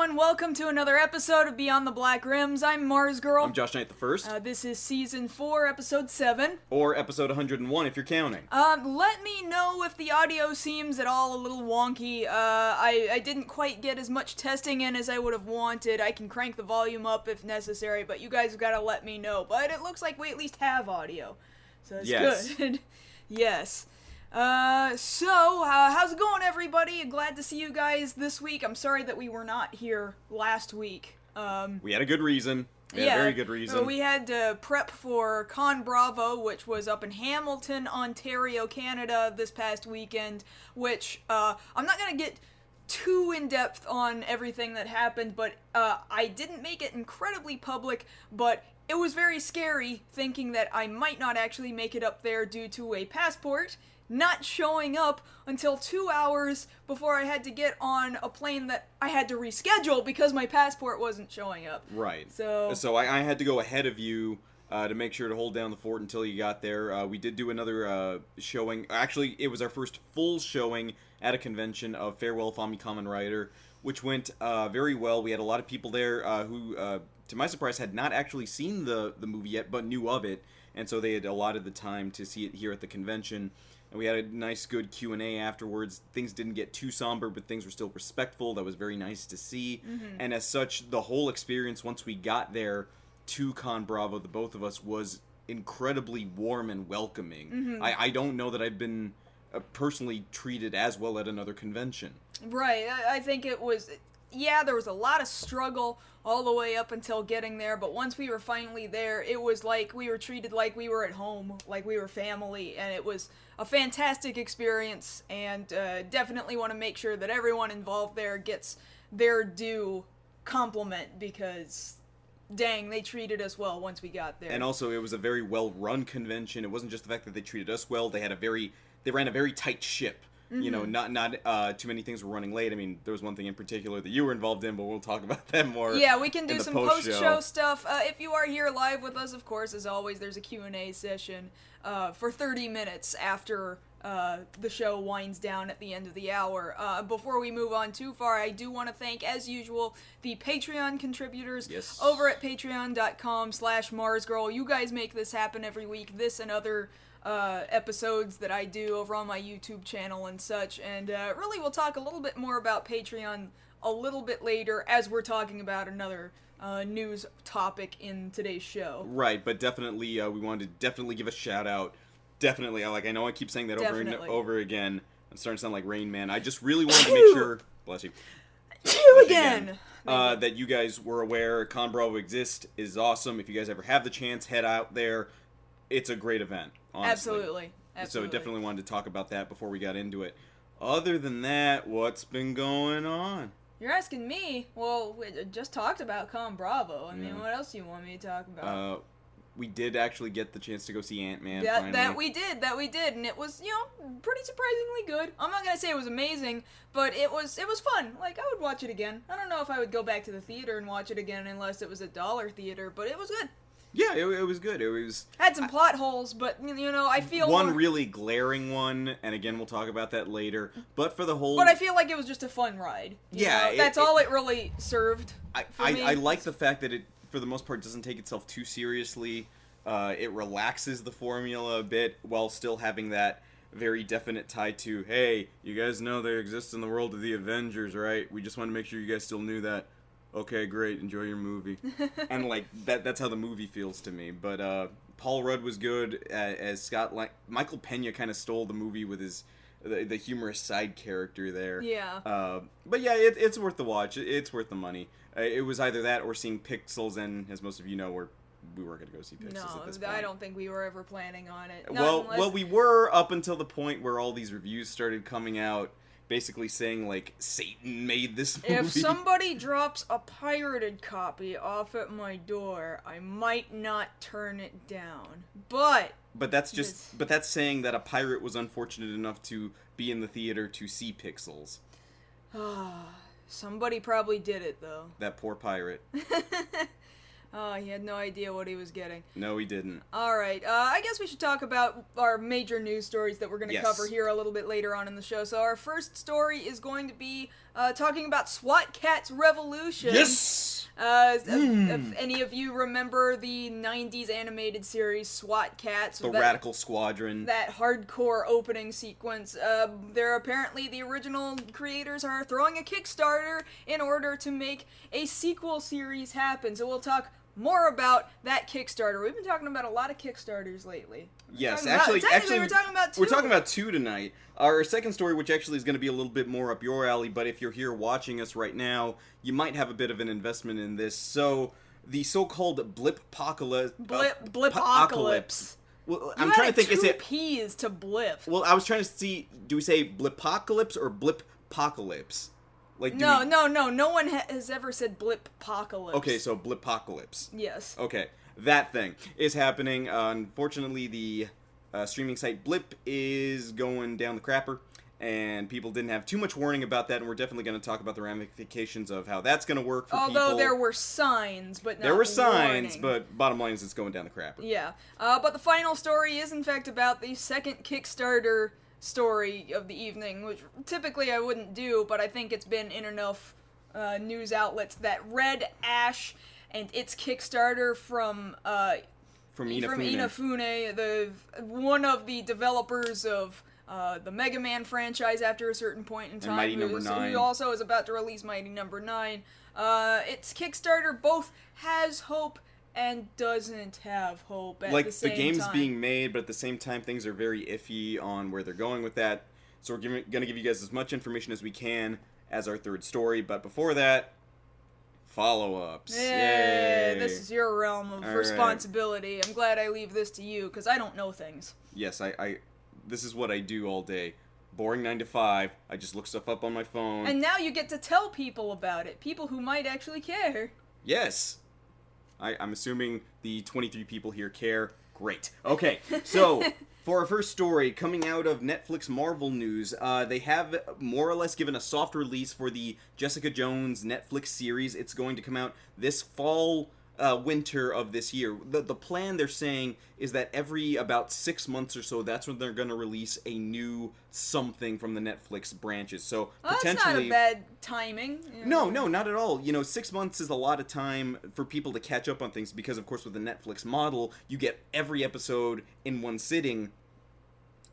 everyone, welcome to another episode of Beyond the Black Rims. I'm Mars Girl. I'm Josh Knight the First. This is Season 4, Episode 7. Or Episode 101 if you're counting. Let me know if the audio seems at all a little wonky. I didn't quite get as much testing in as I would have wanted. I can crank the volume up if necessary, but you guys have got to let me know. But it looks like we at least have audio, so it's good. Yes. How's it going, everybody? Glad to see you guys this week. I'm sorry that we were not here last week. We had a good reason. We had a very good reason. We had to prep for Con Bravo, which was up in Hamilton, Ontario, Canada this past weekend, which, I'm not gonna get too in-depth on everything that happened, but, I didn't make it incredibly public, but it was very scary thinking that I might not actually make it up there due to a passport not showing up until 2 hours before I had to get on a plane that I had to reschedule because my passport wasn't showing up. Right. So I had to go ahead of you to make sure to hold down the fort until you got there. We did do another showing. Actually, it was our first full showing at a convention of Farewell Fami Kamen Rider, which went very well. We had a lot of people there who, to my surprise, had not actually seen the movie yet, but knew of it. And so they had allotted the time to see it here at the convention. And we had a nice, good Q&A afterwards. Things didn't get too somber, but things were still respectful. That was very nice to see. Mm-hmm. And as such, the whole experience, once we got there to Con Bravo, the both of us, was incredibly warm and welcoming. Mm-hmm. I don't know that I've been personally treated as well at another convention. Right. I think it was... Yeah, there was a lot of struggle all the way up until getting there, but once we were finally there, it was like we were treated like we were at home, like we were family, and it was a fantastic experience, and definitely want to make sure that everyone involved there gets their due compliment, because dang, they treated us well once we got there. And also, it was a very well-run convention. It wasn't just the fact that they treated us well, they ran a very tight ship. You know, not too many things were running late. I mean, there was one thing in particular that you were involved in, but we'll talk about that more. Yeah, we can do some post-show stuff. If you are here live with us, of course, as always, there's a Q&A session for 30 minutes after the show winds down at the end of the hour. Before we move on too far, I do want to thank, as usual, the Patreon contributors over at patreon.com/MarsGirl. You guys make this happen every week. This and other episodes that I do over on my YouTube channel and such, and really we'll talk a little bit more about Patreon a little bit later as we're talking about another news topic in today's show. Right, but definitely we wanted to definitely give a shout out. Definitely, I know I keep saying that over and over again. I'm starting to sound like Rain Man. I just really wanted to make sure, bless you, again. That you guys were aware Con Bravo exists, is awesome. If you guys ever have the chance, head out there. It's a great event, honestly. Absolutely. So definitely wanted to talk about that before we got into it. Other than that, what's been going on? You're asking me? Well, we just talked about Con Bravo. I mean, what else do you want me to talk about? We did actually get the chance to go see Ant-Man, finally. finally. That we did, and it was, pretty surprisingly good. I'm not gonna say it was amazing, but it was fun. Like, I would watch it again. I don't know if I would go back to the theater and watch it again unless it was a dollar theater, but it was good. Yeah, it was good. It was... Had some plot holes, but, I feel... One really glaring one, and again, we'll talk about that later, but for the whole... But I feel like it was just a fun ride. That's all it really served for me. I like the fact that it, for the most part, doesn't take itself too seriously. It relaxes the formula a bit, while still having that very definite tie to, hey, you guys know they exist in the world of the Avengers, right? We just want to make sure you guys still knew that. Okay, great. Enjoy your movie. And, that's how the movie feels to me. But, Paul Rudd was good as Scott. Michael Pena kind of stole the movie with the humorous side character there. Yeah. But, yeah, it's worth the watch. It's worth the money. It was either that or seeing Pixels, and as most of you know, we weren't going to go see Pixels at this point. No, I don't think we were ever planning on it. Well, we were up until the point where all these reviews started coming out, basically saying, Satan made this movie. If somebody drops a pirated copy off at my door, I might not turn it down. But that's saying that a pirate was unfortunate enough to be in the theater to see Pixels. Somebody probably did it, though. That poor pirate. Oh, he had no idea what he was getting. No, he didn't. Alright, I guess we should talk about our major news stories that we're going to Yes. cover here a little bit later on in the show. So our first story is going to be talking about SWAT-KATS Revolution. Yes! If any of you remember the 90s animated series SWAT-KATS. The Radical Squadron. That hardcore opening sequence. They're apparently, the original creators are throwing a Kickstarter in order to make a sequel series happen. So we'll talk more about that Kickstarter. We've been talking about a lot of Kickstarters lately. Yes, Technically, actually, we're talking about two. We're talking about two tonight. Our second story, which actually is going to be a little bit more up your alley, but if you're here watching us right now, you might have a bit of an investment in this. So, the so-called Blipocalypse. Blipocalypse. Well, I'm trying to think. Is it P's to blip? Well, I was trying to see. Do we say Blipocalypse or Blippocalypse? Like, No one has ever said Blipocalypse. Okay, so Blipocalypse. Yes. Okay, that thing is happening. Unfortunately, the streaming site Blip is going down the crapper, and people didn't have too much warning about that, and we're definitely going to talk about the ramifications of how that's going to work for people. Although there were signs, but not There were signs, warning. but bottom line is it's going down the crapper. Yeah. But the final story is, in fact, about the second Kickstarter story of the evening, which typically I wouldn't do, but I think it's been in enough news outlets that Red Ash and its Kickstarter from Inafune, one of the developers of the Mega Man franchise after a certain point in time, Mighty Number 9. who also is about to release Mighty Number 9. Its Kickstarter both has hope and doesn't have hope at Like, the same the game's time. being made, but at the same time, things are very iffy on where they're going with that. So we're going to give you guys as much information as we can as our third story. But before that, follow-ups. Yay, Yay! this is your realm of All responsibility. I'm glad I leave this to you, because I don't know things. Yes, I this is what I do all day. Boring 9 to 5. I just look stuff up on my phone. And now you get to tell people about it. People who might actually care. Yes. I'm assuming the 23 people here care. Great. Okay, so for our first story, coming out of Netflix Marvel news, they have more or less given a soft release for the Jessica Jones Netflix series. It's going to come out this fall, winter of this year. The plan, they're saying, is that every about 6 months or so, that's when they're going to release a new something from the Netflix branches. So Well, potentially, that's not a bad timing. You no, know. not at all. 6 months is a lot of time for people to catch up on things because, of course, with the Netflix model, you get every episode in one sitting,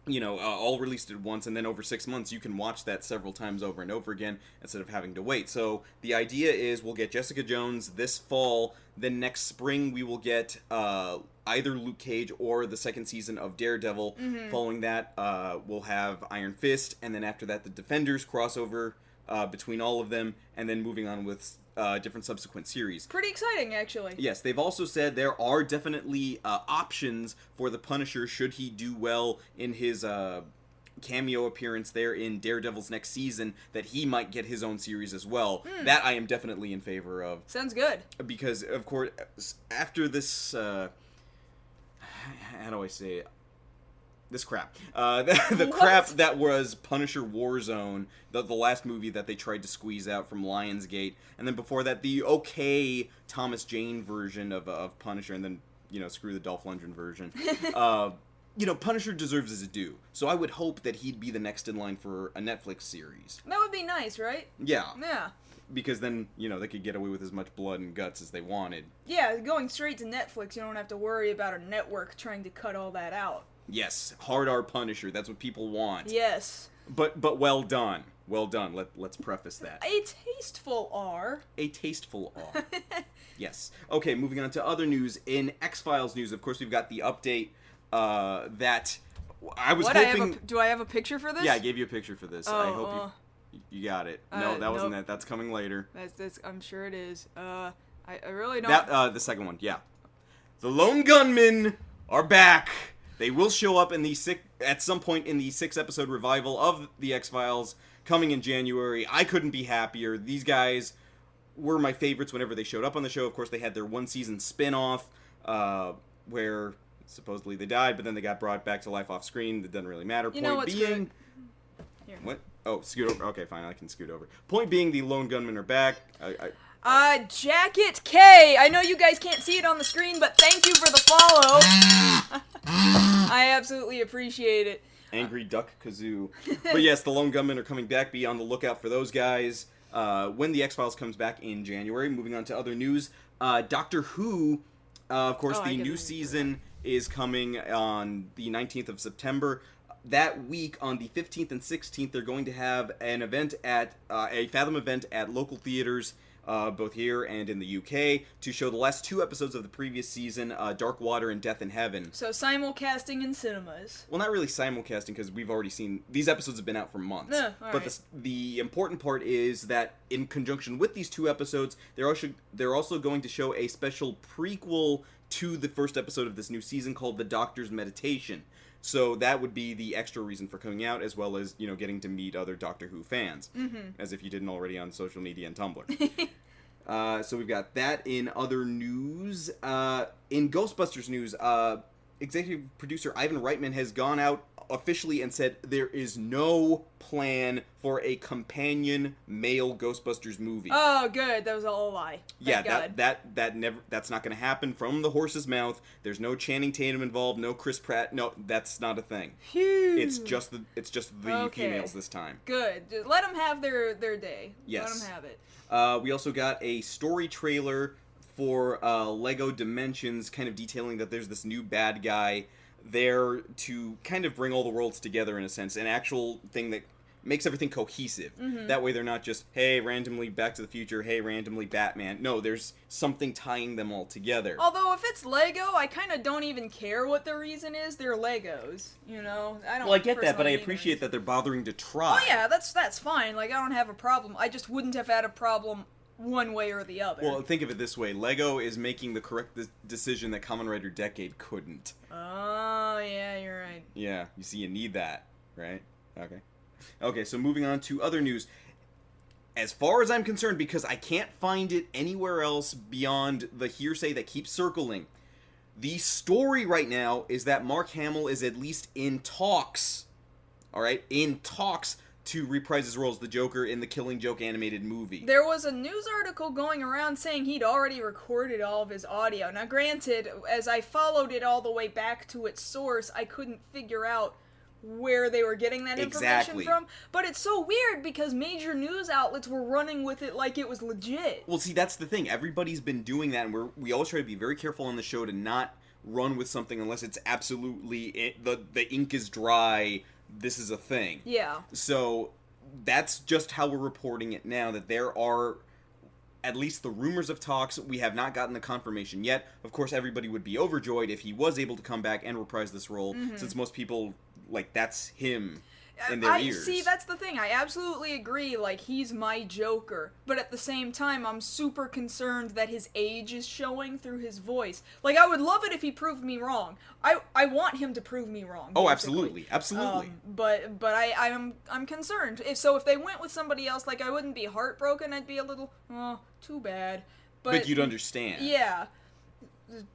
all released at once, and then over 6 months, you can watch that several times over and over again instead of having to wait. So the idea is we'll get Jessica Jones this fall, then next spring we will get either Luke Cage or the second season of Daredevil. Mm-hmm. Following that, we'll have Iron Fist, and then after that, the Defenders crossover between all of them, and then moving on with different subsequent series. Pretty exciting, actually. Yes, they've also said there are definitely options for the Punisher should he do well in his cameo appearance there in Daredevil's next season, that he might get his own series as well. That I am definitely in favor of. Sounds good. Because, of course, after this, how do I say it? This crap. The crap that was Punisher Warzone, the last movie that they tried to squeeze out from Lionsgate, and then before that, the okay Thomas Jane version of Punisher, and then, screw the Dolph Lundgren version. Punisher deserves his due. So I would hope that he'd be the next in line for a Netflix series. That would be nice, right? Yeah. Yeah. Because then, they could get away with as much blood and guts as they wanted. Yeah, going straight to Netflix, you don't have to worry about a network trying to cut all that out. Yes, hard R Punisher. That's what people want. Yes. But well done. Well done. Let's preface that. A tasteful R. A tasteful R. Yes. Okay, moving on to other news. In X-Files news, of course, we've got the update that I was hoping... Do I have a picture for this? Yeah, I gave you a picture for this. I hope you got it. No, that wasn't nope. it. That's coming later. That's I'm sure it is. I really don't... That, the second one, yeah. The Lone Gunmen are back! They will show up at some point in the 6-episode revival of the X-Files coming in January. I couldn't be happier. These guys were my favorites whenever they showed up on the show. Of course, they had their one-season spin-off where supposedly they died, but then they got brought back to life off screen. That doesn't really matter. You know what's good? Here. What? Oh, scoot over. Okay, fine. I can scoot over. Point being, the Lone Gunmen are back. Jacket K. I know you guys can't see it on the screen, but thank you for the follow. I absolutely appreciate it. Angry Duck Kazoo. But yes, the Lone Gunmen are coming back. Be on the lookout for those guys when the X-Files comes back in January. Moving on to other news. Doctor Who, of course, the new season is coming on the 19th of September. That week, on the 15th and 16th, they're going to have an event at a Fathom event at local theaters, both here and in the UK, to show the last 2 episodes of the previous season, Dark Water and Death in Heaven. So simulcasting in cinemas. Well, not really simulcasting, because we've already seen... These episodes have been out for months. But the important part is that, in conjunction with these 2 episodes, they're also going to show a special prequel to the first episode of this new season called The Doctor's Meditation. So that would be the extra reason for coming out, as well as, getting to meet other Doctor Who fans. Mm-hmm. As if you didn't already on social media and Tumblr. So we've got that. In other news. In Ghostbusters news, executive producer Ivan Reitman has gone out officially and said there is no plan for a companion male Ghostbusters movie. Oh, good. That was all a lie. Thank God. That's not going to happen from the horse's mouth. There's no Channing Tatum involved, no Chris Pratt. No, that's not a thing. Phew. It's just the females this time. Good. Just let them have their day. Yes. Let them have it. We also got a story trailer for Lego Dimensions, kind of detailing that there's this new bad guy there to kind of bring all the worlds together, in a sense, an actual thing that makes everything cohesive. Mm-hmm. That way they're not just, hey, randomly Back to the Future, hey, randomly Batman. No, there's something tying them all together. Although, if it's Lego, I kind of don't even care what the reason is. They're Legos, I don't. Well, I get that, but I appreciate that they're bothering to try. Oh, yeah, that's fine. Like, I don't have a problem. I just wouldn't have had a problem one way or the other. Well, think of it this way. Lego is making the correct decision that Kamen Rider Decade couldn't. Oh, yeah, you're right. Yeah, you see, you need that, right? Okay, so moving on to other news. As far as I'm concerned, because I can't find it anywhere else beyond the hearsay that keeps circling, the story right now is that Mark Hamill is at least in talks, alright, to reprise his role as the Joker in the Killing Joke animated movie. There was a news article going around saying he'd already recorded all of his audio. Now, granted, as I followed it all the way back to its source, I couldn't figure out where they were getting that information from. But it's so weird because major news outlets were running with it like it was legit. Well, see, that's the thing. Everybody's been doing that, and we always try to be very careful on the show to not run with something unless it's absolutely... the ink is dry... This is a thing. Yeah. So that's just how we're reporting it now, that there are at least the rumors of talks. We have not gotten the confirmation yet. Of course, everybody would be overjoyed if he was able to come back and reprise this role, since most people, that's him in their ears. See, that's the thing. I absolutely agree, he's my Joker. But at the same time, I'm super concerned that his age is showing through his voice. I would love it if he proved me wrong. I want him to prove me wrong. Oh, basically. Absolutely. But I'm concerned. If they went with somebody else, I wouldn't be heartbroken. I'd be a little, too bad. But you'd understand. Yeah.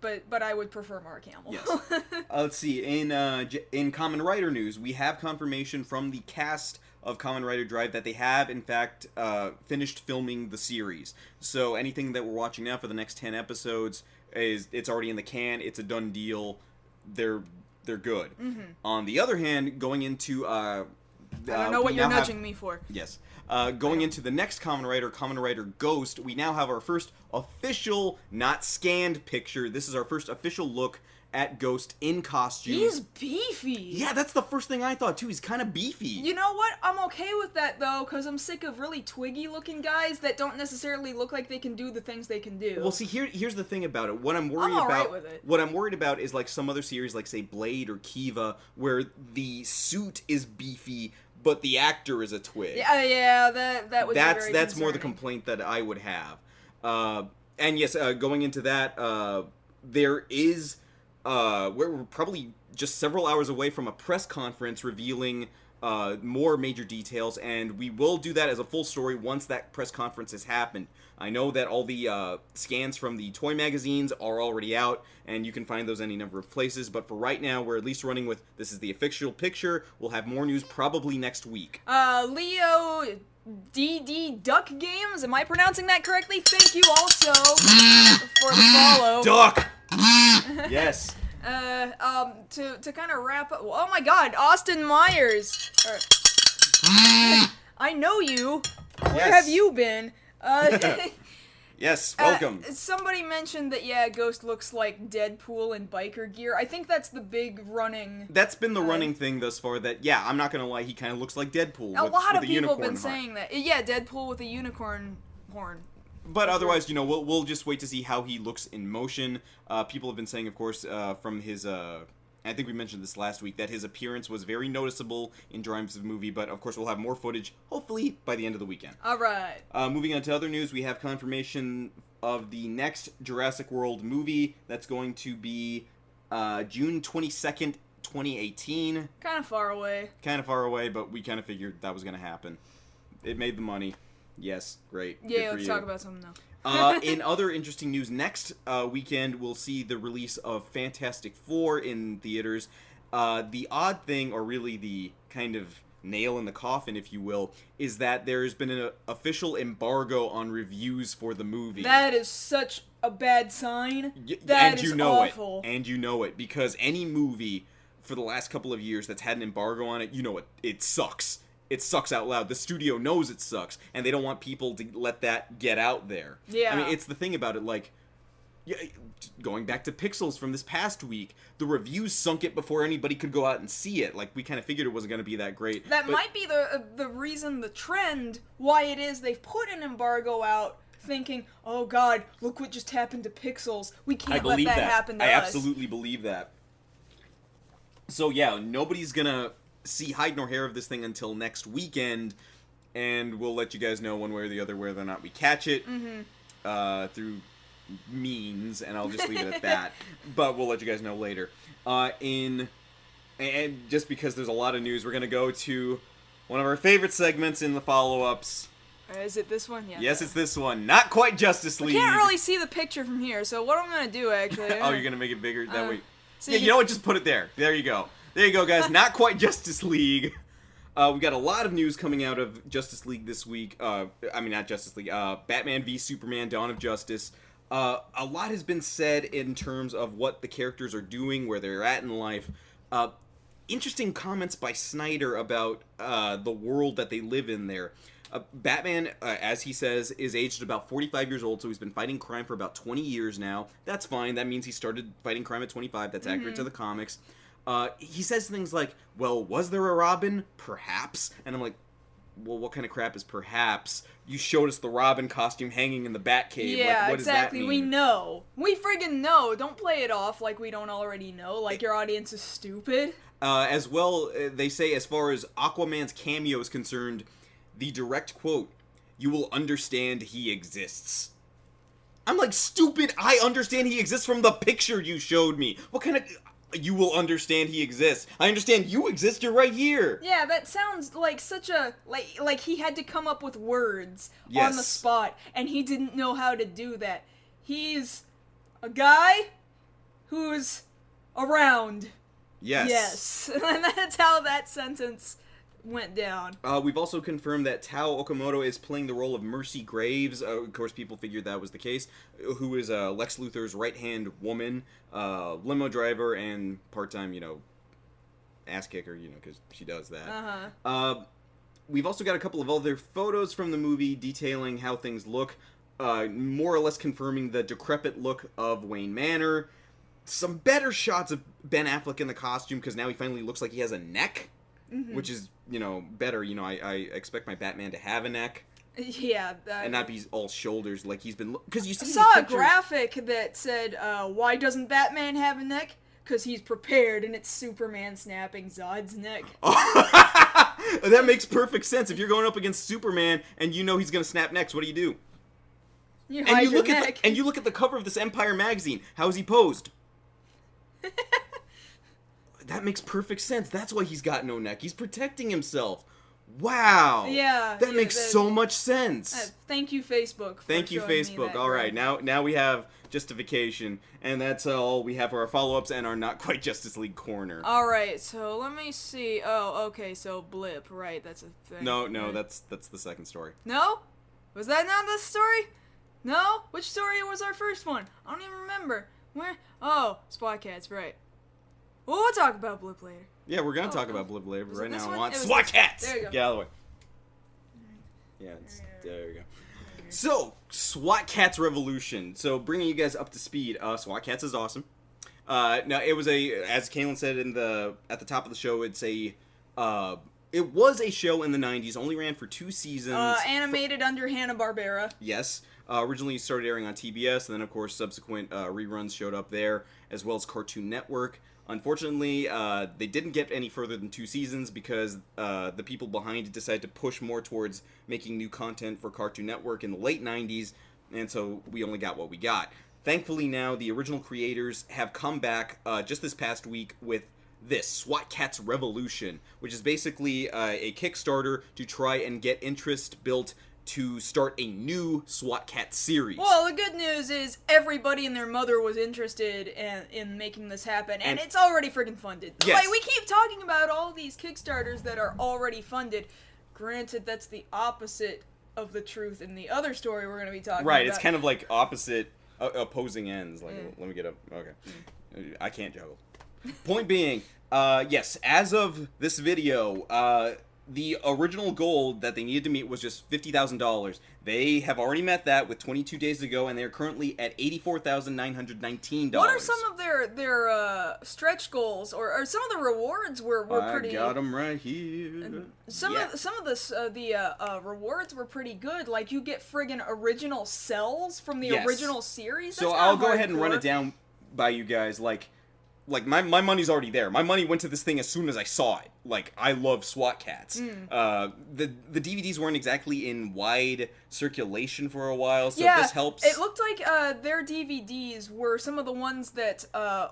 But I would prefer Mark Hamill. Yes. Let's see. In Kamen Rider news, we have confirmation from the cast of Kamen Rider Drive that they have, in fact, finished filming the series. So anything that we're watching now for the next 10 episodes it's already in the can. It's a done deal. They're good. Mm-hmm. On the other hand, going into I don't know what you're nudging me for. Yes. Going into the next Kamen Rider Ghost, we now have our first official, not scanned picture. This is our first official look at Ghost in costume. He's beefy. Yeah, that's the first thing I thought, too. He's kind of beefy. You know what? I'm okay with that, though, because I'm sick of really twiggy-looking guys that don't necessarily look like they can do the things they can do. Well, see, here's the thing about it. What I'm worried about is, some other series, say, Blade or Kiva, where the suit is beefy, but the actor is a twig. Yeah, that would be very That's concerning. more the complaint that I would have. And yes, going into that, there is... we're probably just several hours away from a press conference revealing more major details, and we will do that as a full story once that press conference has happened. I know that all the scans from the toy magazines are already out, and you can find those any number of places, but for right now, we're at least running with, this is the official picture. We'll have more news probably next week. Leo DD Duck Games. Am I pronouncing that correctly? Thank you also for the follow. Duck! Yes. To kind of wrap up. Oh my God, Austin Myers. I know you. Where Yes. have you been? Yes, welcome. Somebody mentioned that, yeah, Ghost looks like Deadpool in biker gear. I think that's the big running... That's been the running thing thus far, that, yeah, I'm not gonna lie, he kind of looks like Deadpool. A lot of with a people have been unicorn saying that. Yeah, Deadpool with a unicorn horn. But otherwise, you know, we'll just wait to see how he looks in motion. People have been saying, of course, from his... I think we mentioned this last week, that his appearance was very noticeable in Drimes' movie, but of course we'll have more footage, hopefully, by the end of the weekend. Alright. Moving on to other news, we have confirmation of the next Jurassic World movie. That's going to be June 22nd, 2018. Kind of far away. Kind of far away, but we kind of figured that was going to happen. It made the money. Yes, great. Yeah, let's talk about something now. In other interesting news, next weekend we'll see the release of Fantastic Four in theaters. The odd thing, or really the kind of nail in the coffin, if you will, is that there's been an official embargo on reviews for the movie. That is such a bad sign. And you know awful. And you know it, because any movie for the last couple of years that's had an embargo on it, you know it sucks. It sucks out loud. The studio knows it sucks, and they don't want people to let that get out there. Yeah. I mean, it's the thing about it, like, going back to Pixels from this past week, the reviews sunk it before anybody could go out and see it. Like, we kind of figured it wasn't going to be that great. That might be the reason, the trend, why it is they've put an embargo out, thinking, oh God, look what just happened to Pixels. We can't let that happen to us. I absolutely believe that. So yeah, nobody's gonna see hide nor hair of this thing until next weekend, and we'll let you guys know one way or the other whether or not we catch it through means, and I'll just leave it at that. But we'll let you guys know later. And just because there's a lot of news, we're gonna go to one of our favorite segments in the follow-ups. Is it this one? Yeah. Yes, it's this one. Not quite Justice League. I can't really see the picture from here, so what I'm gonna do actually. Oh, you're gonna make it bigger that way. See, Yeah, you know what? Just put it there. There you go. There you go, guys. Not quite Justice League. We got a lot of news coming out of Justice League this week. I mean, not Justice League. Batman v Superman: Dawn of Justice. A lot has been said in terms of what the characters are doing, where they're at in life. Interesting comments by Snyder about the world that they live in there. Batman, as he says, is aged about 45 years old, so he's been fighting crime for about 20 years now. That's fine. That means he started fighting crime at 25. That's accurate to the comics. He says things like, well, was there a Robin? Perhaps. And I'm like, well, what kind of crap is perhaps? You showed us the Robin costume hanging in the Batcave. Yeah, like, what exactly. Does that mean? We know. We friggin' know. Don't play it off like we don't already know, like your audience is stupid. As well, they say as far as Aquaman's cameo is concerned, the direct quote, "You will understand he exists." I'm like, stupid, I understand he exists from the picture you showed me. What kind of... You will understand he exists. I understand you exist, you're right here. Yeah, that sounds like such a... Like he had to come up with words on the Yes. spot, and he didn't know how to do that. He's a guy who's around. Yes. Yes. And that's how that sentence went down. We've also confirmed that Tao Okamoto is playing the role of Mercy Graves. Of course, people figured that was the case. Who is Lex Luthor's right-hand woman, limo driver, and part-time, ass kicker, because she does that. We've also got a couple of other photos from the movie detailing how things look, more or less confirming the decrepit look of Wayne Manor. Some better shots of Ben Affleck in the costume, because now he finally looks like he has a neck. Which is, better. I expect my Batman to have a neck. Yeah. And not be all shoulders like he's been... Because you see I saw a pictures... graphic that said, why doesn't Batman have a neck? Because he's prepared, and it's Superman snapping Zod's neck. That makes perfect sense. If you're going up against Superman, and you know he's going to snap necks, what do? You hide your neck. And you look at the cover of this Empire magazine. How is he posed? That makes perfect sense. That's why he's got no neck. He's protecting himself. Wow. Yeah. That makes so much sense. Thank you, Facebook. Thank you, Facebook. All right, now we have justification, and that's all we have for our follow-ups and our not quite Justice League corner. All right, so let me see. Oh, okay, so Blip, right? That's a thing. No, right? that's the second story. No, was that not the story? No, which story was our first one? I don't even remember. Where? Oh, SWAT-KATS, right? Well, we'll talk about Blip later. Yeah, we're gonna talk about Blip later, but right now I want It was SWAT-KATS! There you go. Get out of the way. Yeah, there you go. So, SWAT-KATS Revolution. So, bringing you guys up to speed, SWAT-KATS is awesome. Now, it was as Kaylin said at the top of the show, it was a show in the 90s, only ran for 2 seasons. Animated under Hanna-Barbera. Yes. Originally started airing on TBS, and then, of course, subsequent reruns showed up there, as well as Cartoon Network. Unfortunately, they didn't get any further than 2 seasons because the people behind it decided to push more towards making new content for Cartoon Network in the late 90s, and so we only got what we got. Thankfully now, the original creators have come back just this past week with this, SWAT-KATS Revolution, which is basically a Kickstarter to try and get interest built to start a new SWAT-KATS series. Well, the good news is everybody and their mother was interested in making this happen, and it's already freaking funded. Yes. Like, we keep talking about all these Kickstarters that are already funded. Granted, that's the opposite of the truth in the other story we're going to be talking about. Right, it's kind of like opposite, opposing ends. Like, let me get up. Okay. I can't juggle. Point being, yes, as of this video, the original goal that they needed to meet was just $50,000. They have already met that with 22 days to go, and they're currently at $84,919. What are some of their stretch goals, or some of the rewards were pretty? I got them right here. Some of the rewards were pretty good. Like, you get friggin' original cells from the original series. So I'll go ahead and run it down by you guys. Like my money's already there. My money went to this thing as soon as I saw it. Like, I love SWAT-KATS. The DVDs weren't exactly in wide circulation for a while, so this helps. It looked like their DVDs were some of the ones that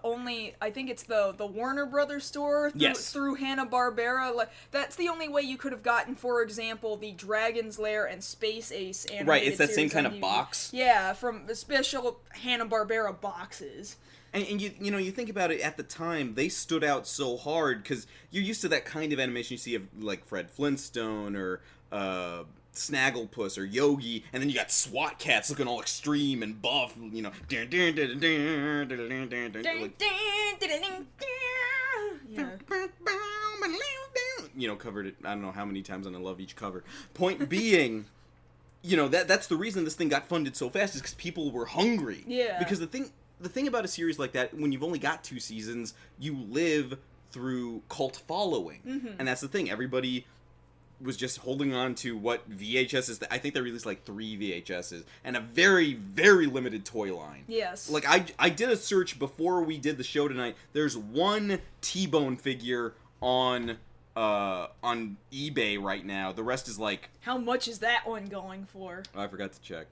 only, I think it's the Warner Brothers store through Hanna-Barbera. Like, that's the only way you could have gotten, for example, the Dragon's Lair and Space Ace animated Right, it's that same series kind on of DVD. box. Yeah, from the special Hanna-Barbera boxes. And you think about it, at the time, they stood out so hard, because you're used to that kind of animation you see of, like, Fred Flintstone, or, Snagglepuss, or Yogi, and then you got SWAT-KATS looking all extreme and buff, you know, you know, covered it, I don't know how many times, and I love each cover. Point being, you know, that's the reason this thing got funded so fast, is because people were hungry. Yeah. Because the thing about a series like that, when you've only got 2 seasons, you live through cult following. And that's the thing. Everybody was just holding on to what VHSs... I think they released like 3 VHSs and a very, very limited toy line. Yes. Like, I did a search before we did the show tonight. There's one T-Bone figure on eBay right now. The rest is like... How much is that one going for? I forgot to check.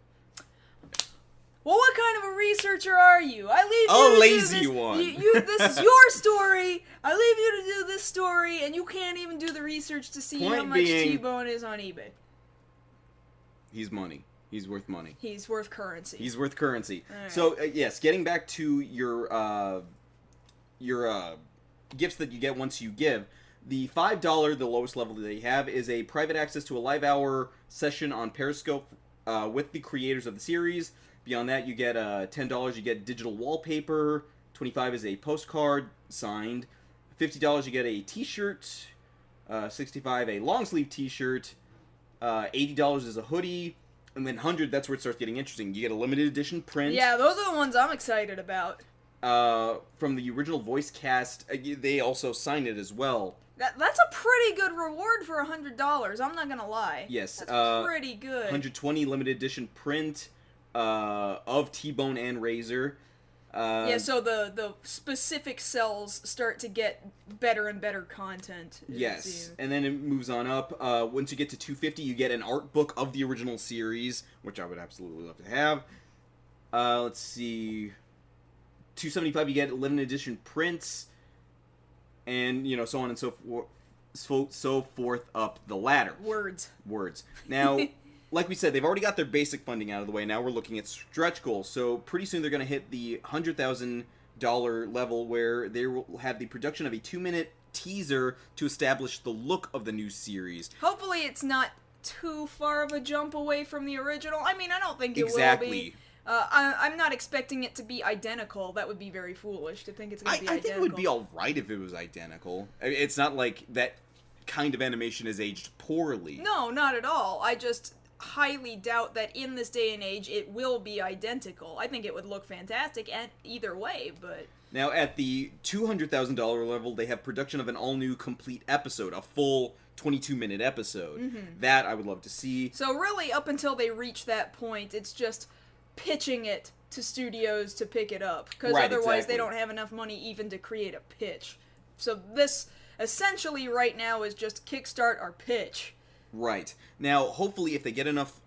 Well, what kind of a researcher are you? I leave you to lazy do this. one. This is your story. I leave you to do this story, and you can't even do the research to see how much T-Bone is on eBay. He's money. He's worth money. He's worth currency. He's worth currency. Right. So, yes, getting back to your gifts that you get once you give, the $5, the lowest level that they have, is a private access to a live hour session on Periscope with the creators of the series. Beyond that, you get $10, you get digital wallpaper. $25 is a postcard signed. $50, you get a t-shirt. $65, a long sleeve t-shirt. $80 is a hoodie. And then $100, that's where it starts getting interesting. You get a limited edition print. Yeah, those are the ones I'm excited about. From the original voice cast, they also signed it as well. That's a pretty good reward for $100. I'm not gonna lie. Yes, that's pretty good. 120 limited edition print of T-Bone and Razor. Yeah, so the specific cells start to get better and better content. Yes, and then it moves on up. Once you get to 250, you get an art book of the original series, which I would absolutely love to have. Let's see. 275, you get limited edition prints, and so on and so forth. so forth up the ladder. Words. Now, like we said, they've already got their basic funding out of the way. Now we're looking at stretch goals. So pretty soon they're going to hit the $100,000 level where they will have the production of a 2-minute teaser to establish the look of the new series. Hopefully it's not too far of a jump away from the original. I mean, I don't think it will be. I'm not expecting it to be identical. That would be very foolish to think it's going to be identical. I think it would be alright if it was identical. It's not like that kind of animation is aged poorly. No, not at all. I just highly doubt that in this day and age it will be identical. I think it would look fantastic either way, but... Now, at the $200,000 level, they have production of an all-new complete episode, a full 22-minute episode. That I would love to see. So really, up until they reach that point, it's just pitching it to studios to pick it up. Because otherwise they don't have enough money even to create a pitch. So this, essentially, right now is just kickstart our pitch. Right. Now, hopefully, if they get enough,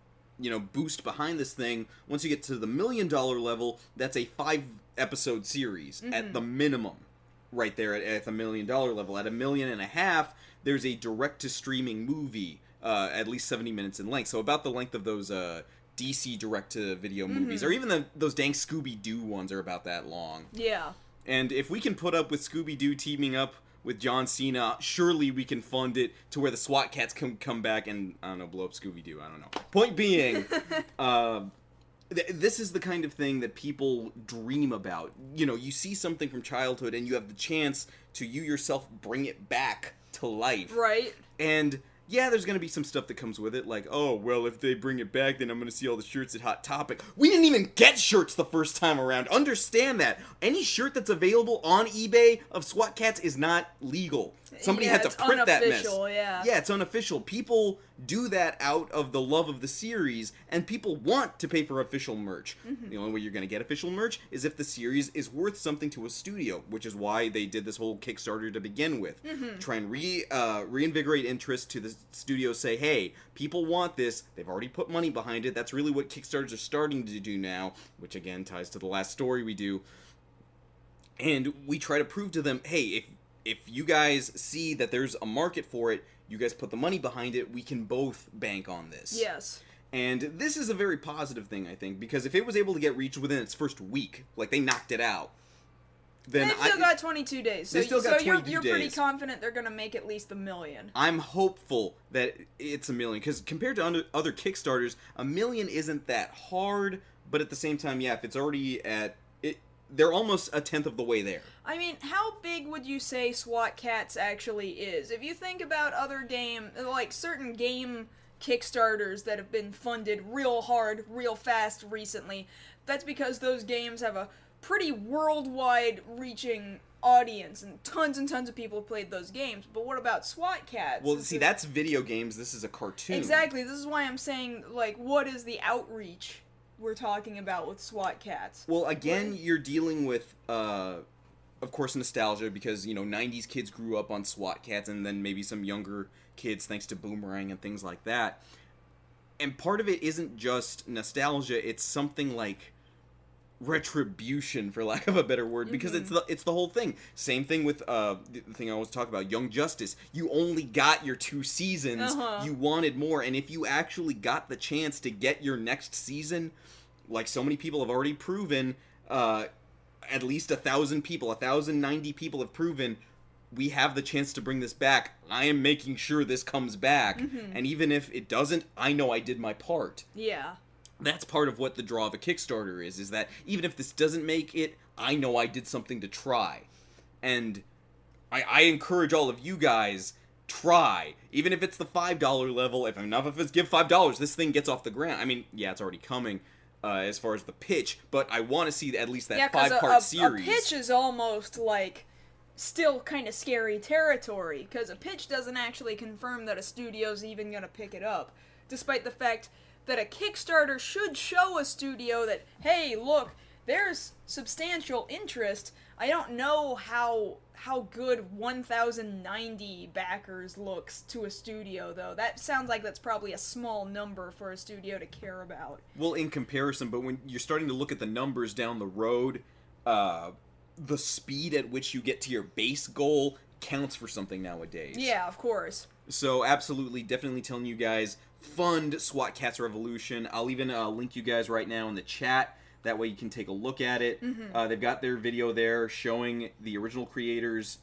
boost behind this thing, once you get to the $1 million level, that's a 5-episode series at the minimum. Right there at the $1 million level. At $1.5 million, there's a direct-to-streaming movie, at least 70 minutes in length. So about the length of those DC direct-to-video movies, or even those dang Scooby-Doo ones are about that long. Yeah. And if we can put up with Scooby-Doo teaming up with John Cena, surely we can fund it to where the SWAT-KATS can come back and, I don't know, blow up Scooby-Doo, I don't know. Point being, this is the kind of thing that people dream about. You see something from childhood and you have the chance to you yourself bring it back to life. Right. And yeah, there's going to be some stuff that comes with it, like, oh, well, if they bring it back, then I'm going to see all the shirts at Hot Topic. We didn't even get shirts the first time around. Understand that. Any shirt that's available on eBay of SWAT-KATS is not legal. Somebody had to print that mess. Yeah, it's unofficial. People do that out of the love of the series, and people want to pay for official merch. The only way you're going to get official merch is if the series is worth something to a studio, which is why they did this whole Kickstarter to begin with. Try and reinvigorate interest to the studio, say, hey, people want this. They've already put money behind it. That's really what Kickstarters are starting to do now, which again ties to the last story we do. And we try to prove to them, hey, if you guys see that there's a market for it, you guys put the money behind it, we can both bank on this. Yes. And this is a very positive thing, I think, because if it was able to get reached within its first week, like they knocked it out, then they've still got 22 days. So, they still got 22 you're days. pretty confident they're going to make at least $1 million. I'm hopeful that it's $1 million, because compared to other Kickstarters, $1 million isn't that hard, but at the same time, yeah, if it's already at... They're almost a tenth of the way there. I mean, how big would you say SWAT-KATS actually is? If you think about other certain game Kickstarters that have been funded real hard, real fast recently, that's because those games have a pretty worldwide reaching audience, and tons of people have played those games. But what about SWAT-KATS? Well, see, that's video games. This is a cartoon. Exactly. This is why I'm saying, what is the outreach we're talking about with SWAT-KATS? Well, again, you're dealing with, of course, nostalgia, because, 90s kids grew up on SWAT-KATS, and then maybe some younger kids thanks to Boomerang and things like that. And part of it isn't just nostalgia, it's something like retribution, for lack of a better word, because it's the whole thing. Same thing with the thing I always talk about, Young Justice. You only got your 2 seasons. You wanted more, and if you actually got the chance to get your next season, like so many people have already proven, at least 1,090 people have proven, we have the chance to bring this back. I am making sure this comes back, and even if it doesn't, I know I did my part. Yeah. That's part of what the draw of a Kickstarter is that even if this doesn't make it, I know I did something to try. And I encourage all of you guys, try. Even if it's the $5 level, if enough of us give $5, this thing gets off the ground. I mean, yeah, it's already coming as far as the pitch, but I want to see at least that 5-part series. A pitch is almost still kind of scary territory, because a pitch doesn't actually confirm that a studio's even going to pick it up, despite the fact that a Kickstarter should show a studio that, hey, look, there's substantial interest. I don't know how good 1,090 backers looks to a studio, though. That sounds like that's probably a small number for a studio to care about. Well, in comparison, but when you're starting to look at the numbers down the road, the speed at which you get to your base goal counts for something nowadays. Yeah, of course. So absolutely, definitely telling you guys, fund SWAT-KATS Revolution. I'll even link you guys right now in the chat. That way you can take a look at it. They've got their video there showing the original creators.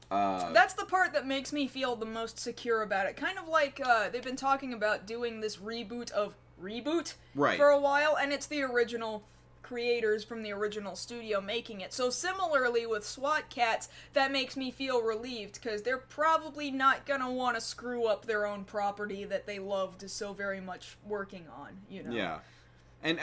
That's the part that makes me feel the most secure about it. Kind of like they've been talking about doing this reboot of Reboot for a while, and it's the original creators from the original studio making it. So similarly with SWAT-KATS, that makes me feel relieved, because they're probably not gonna want to screw up their own property that they loved so very much working on, you know? Yeah. And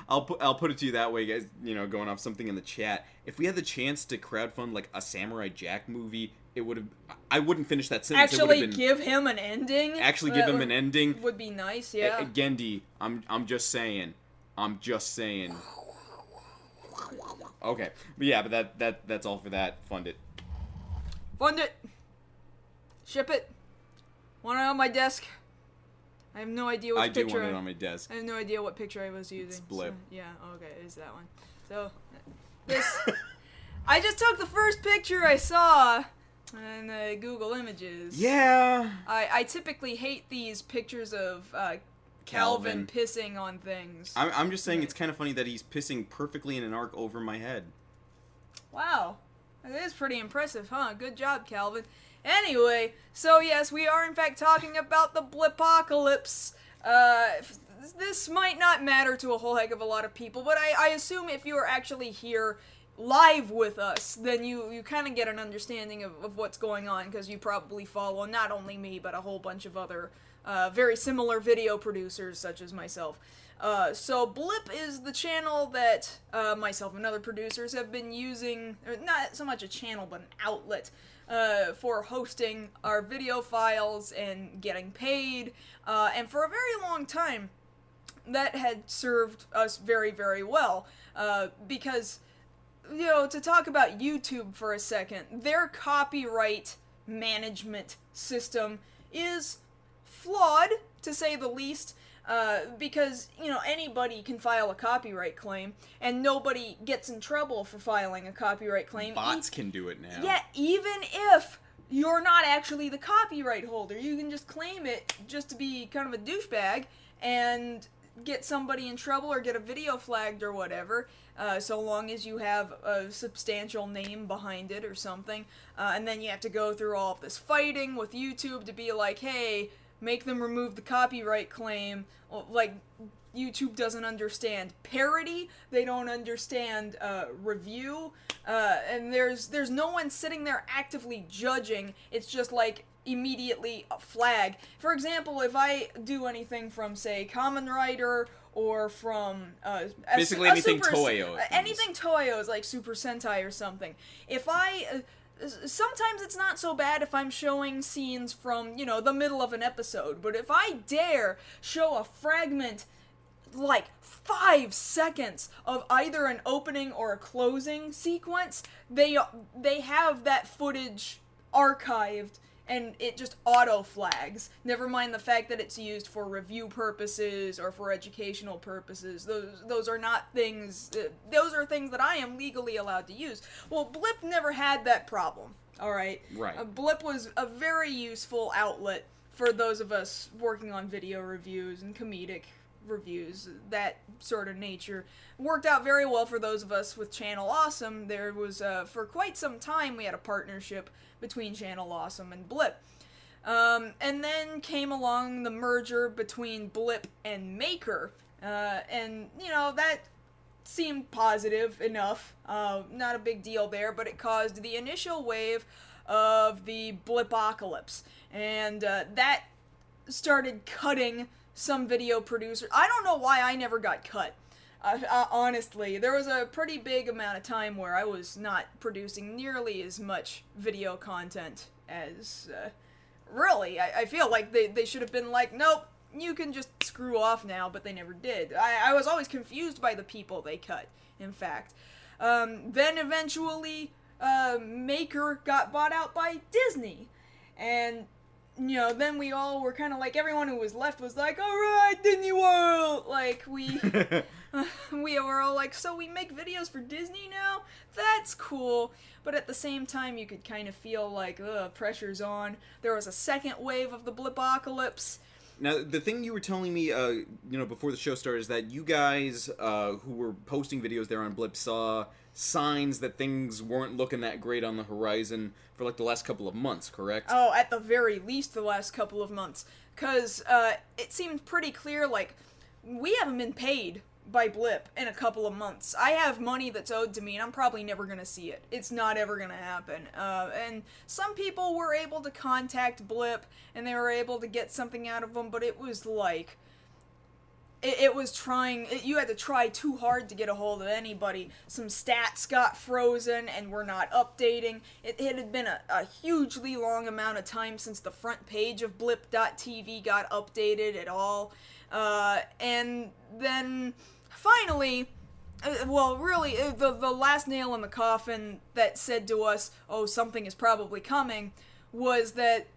I'll put it to you that way, guys, you know, going off something in the chat. If we had the chance to crowdfund, like, a Samurai Jack movie, it would have... I wouldn't finish that sentence. Actually give him an ending? Actually give him an ending. Would be nice, yeah. Gendy, I'm just saying. I'm just saying. Okay. But yeah, but that's all for that. Fund it. Fund it. Ship it. Want it on my desk? I have no idea what picture... I do want it on my desk. I have no idea what picture I was using. It's Blip. So, yeah, okay, it is that one. So, this... I just took the first picture I saw in Google Images. Yeah. I typically hate these pictures of Calvin pissing on things. I'm just saying it's kind of funny that he's pissing perfectly in an arc over my head. Wow. That is pretty impressive, huh? Good job, Calvin. Anyway, so yes, we are in fact talking about the Blipocalypse. This might not matter to a whole heck of a lot of people, but I assume if you are actually here live with us, then you kind of get an understanding of what's going on, because you probably follow not only me, but a whole bunch of other very similar video producers, such as myself. So Blip is the channel that myself and other producers have been using, or not so much a channel, but an outlet, for hosting our video files and getting paid, and for a very long time, that had served us very, very well, because, you know, to talk about YouTube for a second, their copyright management system is flawed, to say the least, because, you know, anybody can file a copyright claim, and nobody gets in trouble for filing a copyright claim. Bots can do it now. Yeah, even if you're not actually the copyright holder, you can just claim it just to be kind of a douchebag, and get somebody in trouble or get a video flagged or whatever, so long as you have a substantial name behind it or something, and then you have to go through all of this fighting with YouTube to be like, hey, make them remove the copyright claim. Like, YouTube doesn't understand parody, they don't understand review, and there's no one sitting there actively judging. It's just like immediately a flag. For example, if I do anything from, say, Kamen Rider, or from basically anything Toyo. Anything Toyo is like Super Sentai or something. If I sometimes it's not so bad if I'm showing scenes from, you know, the middle of an episode, but if I dare show a fragment, like 5 seconds of either an opening or a closing sequence, they have that footage archived, and it just auto-flags. Never mind the fact that it's used for review purposes or for educational purposes. Those are not things... those are things that I am legally allowed to use. Well, Blip never had that problem, alright? Right. Blip was a very useful outlet for those of us working on video reviews and comedic reviews, that sort of nature. Worked out very well for those of us with Channel Awesome. There was, for quite some time, we had a partnership between Channel Awesome and Blip. And then came along the merger between Blip and Maker, and, you know, that seemed positive enough. Not a big deal there, but it caused the initial wave of the Blipocalypse, and that started cutting some video producers. I don't know why I never got cut. Honestly, there was a pretty big amount of time where I was not producing nearly as much video content as, really, I feel like they should have been like, nope, you can just screw off now, but they never did. I was always confused by the people they cut, in fact. Then eventually, Maker got bought out by Disney, and, you know, then we all were kind of like, everyone who was left was like, alright, Disney World! Like, we were all like, so we make videos for Disney now? that's cool. But at the same time, you could kind of feel like, pressure's on. There was a second wave of the Blipocalypse. Now, the thing you were telling me, before the show started, is that you guys who were posting videos there on Blip saw signs that things weren't looking that great on the horizon for, like, the last couple of months, correct? Oh, at the very least the last couple of months. Because it seemed pretty clear, like, we haven't been paid by Blip in a couple of months. I have money that's owed to me, and I'm probably never gonna see it. It's not ever gonna happen. And some people were able to contact Blip, and they were able to get something out of them, but it was like... It was trying... you had to try too hard to get a hold of anybody. Some stats got frozen, and were not updating. It had been a hugely long amount of time since the front page of Blip.tv got updated at all. And then... finally, the last nail in the coffin that said to us, oh, something is probably coming, was that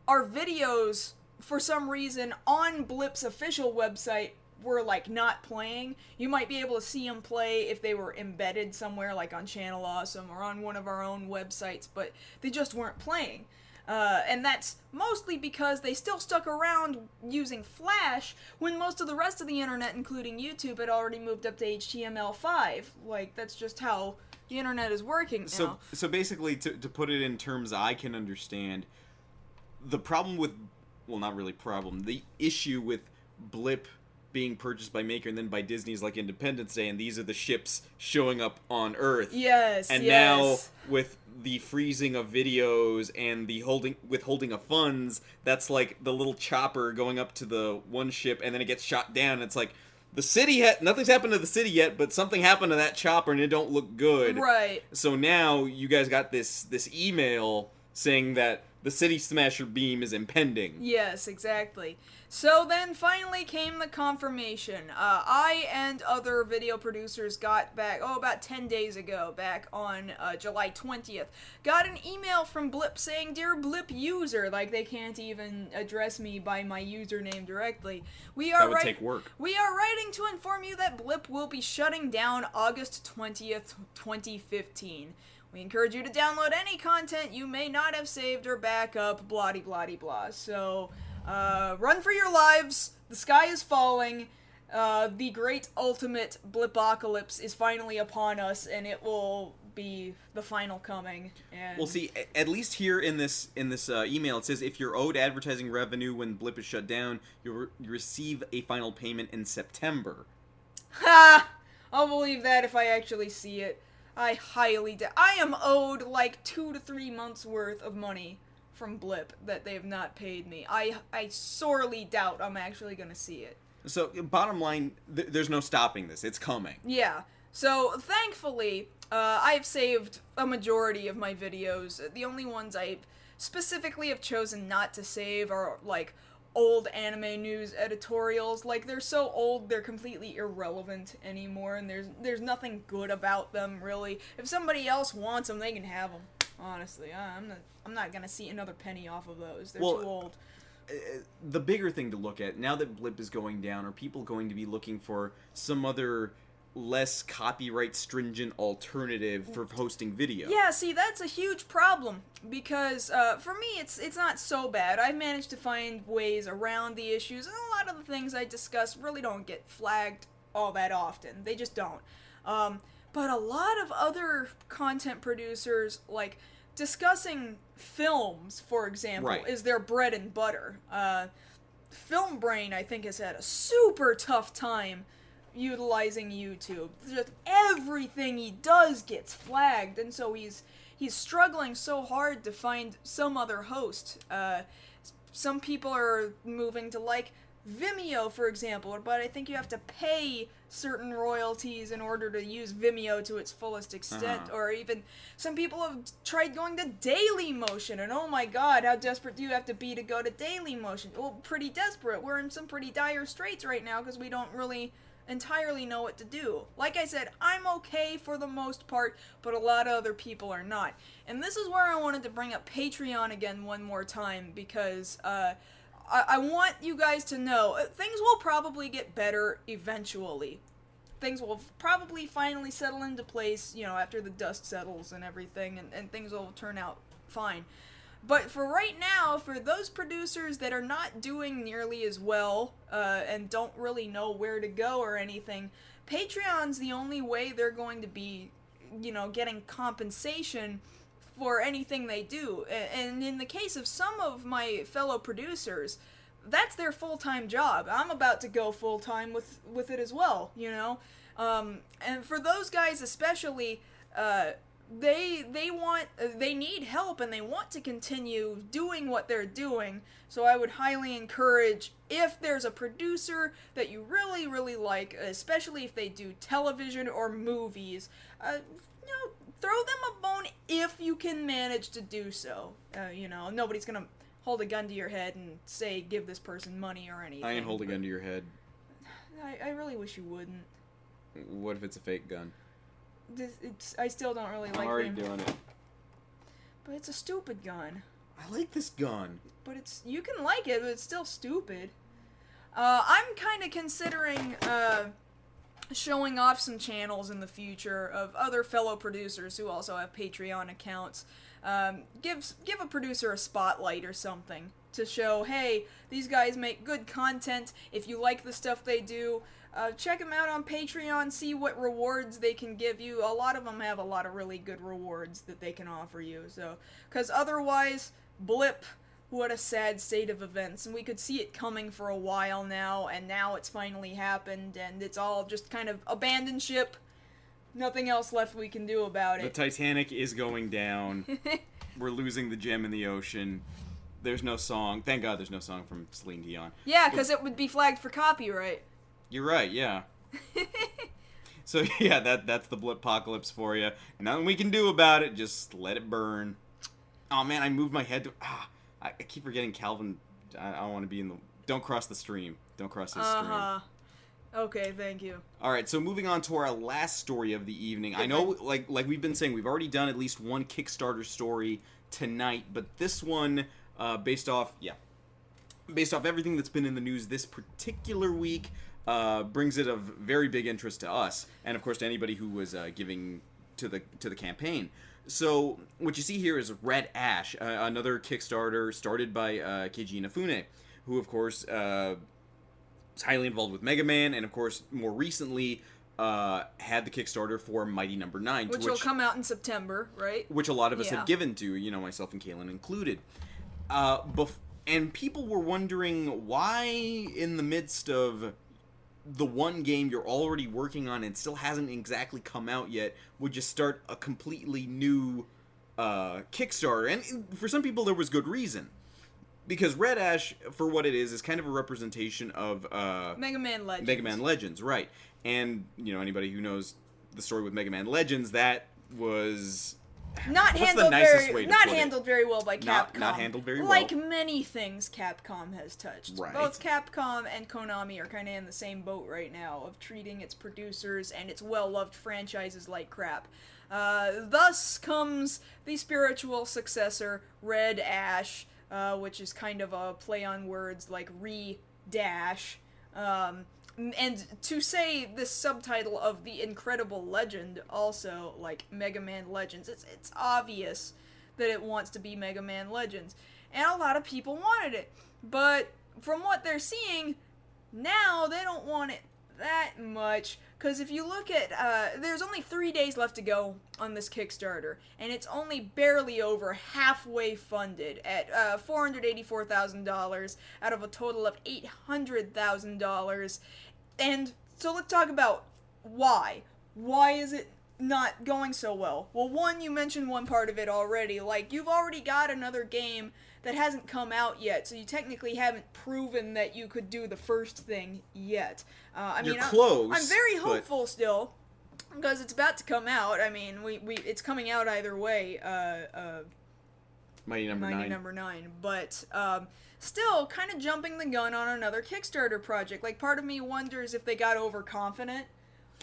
our videos, for some reason, on Blip's official website, were, like, not playing. You might be able to see them play if they were embedded somewhere, like on Channel Awesome or on one of our own websites, but they just weren't playing. And that's mostly because they still stuck around using Flash when most of the rest of the internet, including YouTube, had already moved up to HTML5. Like, that's just how the internet is working now. So basically, to put it in terms I can understand, the problem with... well, not really problem. The issue with Blip being purchased by Maker and then by Disney's, like, Independence Day, and these are the ships showing up on Earth. Yes, and yes. now, with the freezing of videos and the withholding of funds, that's like the little chopper going up to the one ship, and then it gets shot down. It's like, the city nothing's happened to the city yet, but something happened to that chopper, and it don't look good. Right. So now, you guys got this email saying that the City Smasher beam is impending. Yes, exactly. So then finally came the confirmation. I and other video producers got back, about 10 days ago, back on July 20th, got an email from Blip saying, "Dear Blip user," like they can't even address me by my username directly. That would take work. We are writing to inform you that Blip will be shutting down August 20th, 2015. We encourage you to download any content you may not have saved or back up, blah-de-blah-de-blah. So, run for your lives. The sky is falling. The great ultimate Blipocalypse is finally upon us, and it will be the final coming. And... well, see, at least here in this email, it says if you're owed advertising revenue when Blip is shut down, you receive a final payment in September. Ha! I'll believe that if I actually see it. I highly doubt. I am owed like 2 to 3 months worth of money from Blip that they have not paid me. I sorely doubt I'm actually gonna see it. So, bottom line, there's no stopping this. It's coming. Yeah. So, thankfully, I've saved a majority of my videos. The only ones I specifically have chosen not to save are, like, old anime news editorials. Like, they're so old, they're completely irrelevant anymore, and there's nothing good about them, really. If somebody else wants them, they can have them. Honestly, I'm not gonna see another penny off of those. They're too old. The bigger thing to look at, now that Blip is going down, are people going to be looking for some other less copyright stringent alternative for hosting video? Yeah, see, that's a huge problem, because for me it's not so bad. I've managed to find ways around the issues, and a lot of the things I discuss really don't get flagged all that often. They just don't. But a lot of other content producers, like, discussing films, for example, right, is their bread and butter. Film Brain, I think, has had a super tough time utilizing YouTube. Just everything he does gets flagged, and so he's struggling so hard to find some other host. Some people are moving to, like, Vimeo, for example, but I think you have to pay certain royalties in order to use Vimeo to its fullest extent, or even some people have tried going to Dailymotion, and oh my god, how desperate do you have to be to go to Dailymotion? Well, pretty desperate. We're in some pretty dire straits right now because we don't really entirely know what to do. Like I said, I'm okay for the most part, but a lot of other people are not. And this is where I wanted to bring up Patreon again one more time, because I want you guys to know things will probably get better eventually. things will probably finally settle into place, after the dust settles and everything, and things will turn out fine. But for right now, for those producers that are not doing nearly as well, and don't really know where to go or anything, Patreon's the only way they're going to be, getting compensation for anything they do. And in the case of some of my fellow producers, that's their full-time job. I'm about to go full-time with it as well, and for those guys especially, they need help, and they want to continue doing what they're doing. So I would highly encourage, if there's a producer that you really, really like, especially if they do television or movies, throw them a bone if you can manage to do so. Nobody's gonna hold a gun to your head and say, give this person money or anything. I ain't hold a gun to your head. I really wish you wouldn't. What if it's a fake gun? I still don't really like I'm already them. doing it. But it's a stupid gun. I like this gun. But you can like it, but it's still stupid. I'm kind of considering showing off some channels in the future of other fellow producers who also have Patreon accounts. Give a producer a spotlight or something to show, hey, these guys make good content. If you like the stuff they do, check them out on Patreon, see what rewards they can give you. A lot of them have a lot of really good rewards that they can offer you. So, because otherwise, Blip, what a sad state of events. And we could see it coming for a while now, and now it's finally happened, and it's all just kind of abandoned ship. Nothing else left we can do about it. The Titanic is going down. We're losing the gem in the ocean. There's no song. Thank God there's no song from Celine Dion. Yeah, because it would be flagged for copyright. You're right, yeah. So, yeah, that's the Blipocalypse for you. Nothing we can do about it. Just let it burn. Oh, man, I moved my head to... I keep forgetting Calvin. I don't want to be in the... Don't cross the stream. Don't cross his stream. Okay, thank you. All right, so moving on to our last story of the evening. I know, like we've been saying, we've already done at least one Kickstarter story tonight, but this one, based off everything that's been in the news this particular week, brings it of very big interest to us, and of course to anybody who was giving to the campaign. So what you see here is Red Ash, another Kickstarter started by Keiji Inafune, who of course is highly involved with Mega Man, and of course more recently had the Kickstarter for Mighty Number 9, which will come out in September, right? Which a lot of us have given to, myself and Kaylin included. And people were wondering why, in the midst of the one game you're already working on and still hasn't exactly come out yet, would you start a completely new Kickstarter? And for some people, there was good reason. Because Red Ash, for what it is kind of a representation of Mega Man Legends. Mega Man Legends, right. And, anybody who knows the story with Mega Man Legends, that was... Not handled very well by Capcom. Not handled very well. Like many things Capcom has touched. Right. Both Capcom and Konami are kind of in the same boat right now of treating its producers and its well-loved franchises like crap. Thus comes the spiritual successor, Red Ash, which is kind of a play on words like re-dash. And to say this subtitle of the incredible legend also, like Mega Man Legends, it's obvious that it wants to be Mega Man Legends. And a lot of people wanted it. But from what they're seeing, now they don't want it that much. Because if you look at, there's only 3 days left to go on this Kickstarter. And it's only barely over halfway funded at $484,000 out of a total of $800,000. And so let's talk about why. Why is it not going so well? Well, one, you mentioned one part of it already. Like, you've already got another game that hasn't come out yet, so you technically haven't proven that you could do the first thing yet. You're close. I'm very hopeful still, because it's about to come out. I mean, it's coming out either way. Mighty Number 9. But, still kind of jumping the gun on another Kickstarter project. Like, part of me wonders if they got overconfident.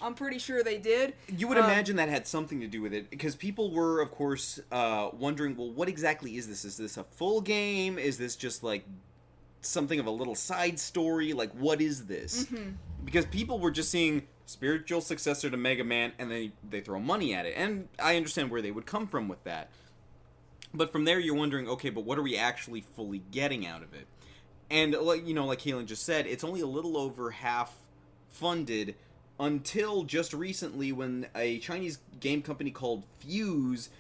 I'm pretty sure they did. You would imagine that had something to do with it, because people were, of course, wondering, well, what exactly is this? Is this a full game? Is this just, like, something of a little side story? Like, what is this? Mm-hmm. Because people were just seeing spiritual successor to Mega Man, and they throw money at it. And I understand where they would come from with that. But from there, you're wondering, okay, but what are we actually fully getting out of it? And, like Kaylin just said, it's only a little over half funded until just recently when a Chinese game company called Fuse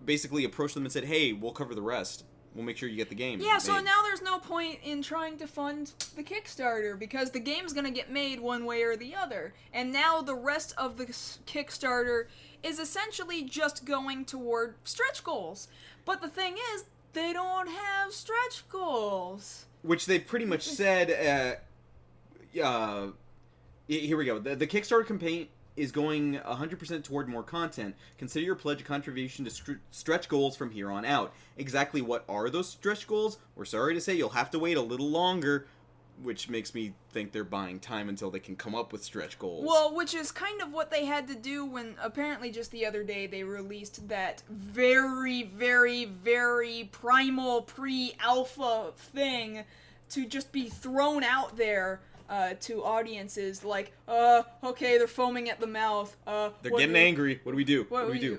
basically approached them and said, hey, we'll cover the rest. We'll make sure you get the game. Yeah, so now there's no point in trying to fund the Kickstarter because the game's going to get made one way or the other. And now the rest of the Kickstarter is essentially just going toward stretch goals. But the thing is, they don't have stretch goals. Which they've pretty much said, here we go. The Kickstarter campaign is going 100% toward more content. Consider your pledge a contribution to stretch goals from here on out. Exactly what are those stretch goals? We're sorry to say you'll have to wait a little longer, which makes me think they're buying time until they can come up with stretch goals. Well, which is kind of what they had to do when apparently just the other day they released that very, very, very primal pre-alpha thing to just be thrown out there to audiences like, okay, they're foaming at the mouth. They're getting angry. What do we do? What do we do?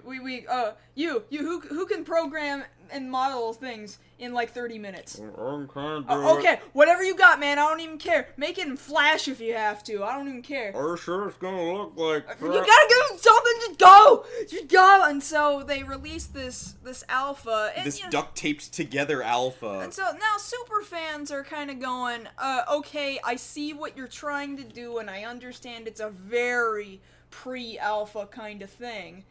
Who can program and model things in like 30 minutes? Okay, okay, whatever you got, man. I don't even care. Make it in Flash if you have to. I don't even care. Are you sure it's gonna look like? You gotta do something. Just go. And so they released this alpha. And, this duct taped together alpha. And so now super fans are kind of going, okay, I see what you're trying to do, and I understand it's a very pre-alpha kind of thing.